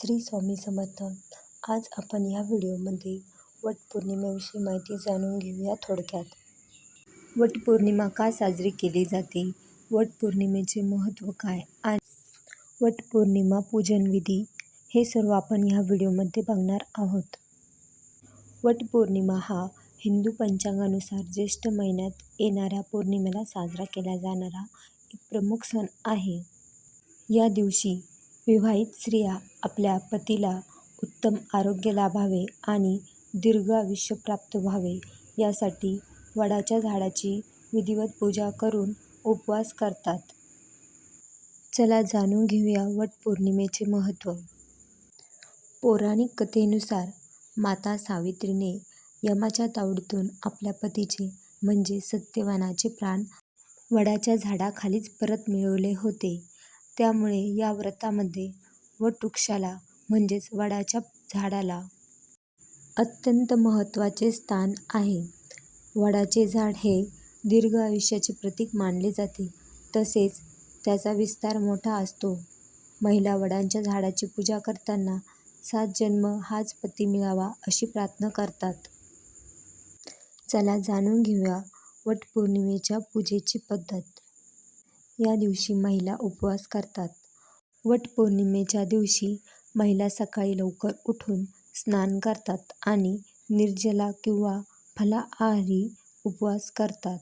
श्री स्वामी समर्थ. आज आपण या व्हिडिओमध्ये वटपौर्णिमेविषयी माहिती जाणून घेऊया थोडक्यात. वटपौर्णिमा का साजरी केली जाते, वटपौर्णिमेचे महत्त्व काय आणि वटपौर्णिमा पूजन विधी हे सर्व आपण या व्हिडिओमध्ये बघणार आहोत. वटपौर्णिमा हा हिंदू पंचांगानुसार ज्येष्ठ महिन्यात येणाऱ्या पौर्णिमेला साजरा केला जाणारा एक प्रमुख सण आहे. या दिवशी विवाहित स्त्रिया आपल्या पतीला उत्तम आरोग्य लाभावे आणि दीर्घ आयुष्य प्राप्त व्हावे यासाठी वडाच्या झाडाची विधिवत पूजा करून उपवास करतात. चला जाणून घेऊया वटपौर्णिमेचे महत्त्व. पौराणिक कथेनुसार माता सावित्रीने यमाच्या तावडीतून आपल्या पतीचे म्हणजे सत्यवानाचे प्राण वडाच्या झाडाखालीच परत मिळवले होते. त्यामुळे या व्रतामध्ये वटवृक्षाला म्हणजेच वडाच्या झाडाला अत्यंत महत्त्वाचे स्थान आहे. वडाचे झाड हे दीर्घ आयुष्याचे प्रतीक मानले जाते. तसेच त्याचा विस्तार मोठा असतो. महिला वडाच्या झाडाची पूजा करताना 7 जन्म हाच पती मिळावा अशी प्रार्थना करतात. चला जाणून घेऊया वटपौर्णिमेच्या पूजेची पद्धत. या दिवशी महिला उपवास करतात. वटपौर्णिमेच्या दिवशी महिला सकाळी लवकर उठून स्नान करतात आणि निर्जला किंवा फलाहारी उपवास करतात.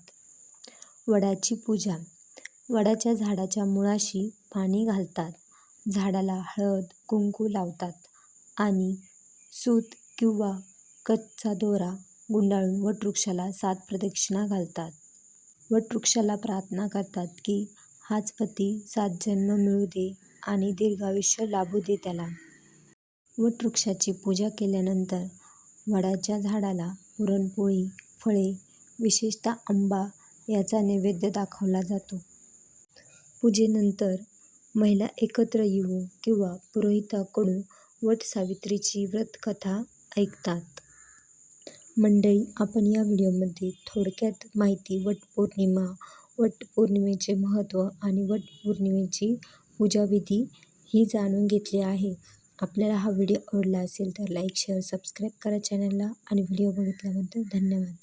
वडाची पूजा. वडाच्या झाडाच्या मुळाशी पाणी घालतात. झाडाला हळद कुंकू लावतात आणि सूत किंवा कच्चा दोरा गुंडाळून वटवृक्षाला 7 प्रदक्षिणा घालतात. वटवृक्षाला प्रार्थना करतात की हाच पती 7 जन्म मिळू दे आणि दीर्घायुष्य लाभू दे त्याला. वटवृक्षाची पूजा केल्यानंतर वडाच्या झाडाला पुरणपोळी, फळे, विशेषतः आंबा याचा नैवेद्य दाखवला जातो. पूजेनंतर महिला एकत्र येऊन किंवा पुरोहिताकडून वटसावित्रीची व्रतकथा ऐकतात. मंडळी, आपण या व्हिडिओमध्ये थोडक्यात माहिती वटपौर्णिमा, वटपौर्णिमेचे महत्त्व आणि वटपौर्णिमेची पूजाविधी ही जाणून घेतली आहे. आपल्याला हा व्हिडिओ आवडला असेल तर लाईक, शेअर, सबस्क्राईब करा चॅनलला आणि व्हिडिओ बघितल्याबद्दल धन्यवाद.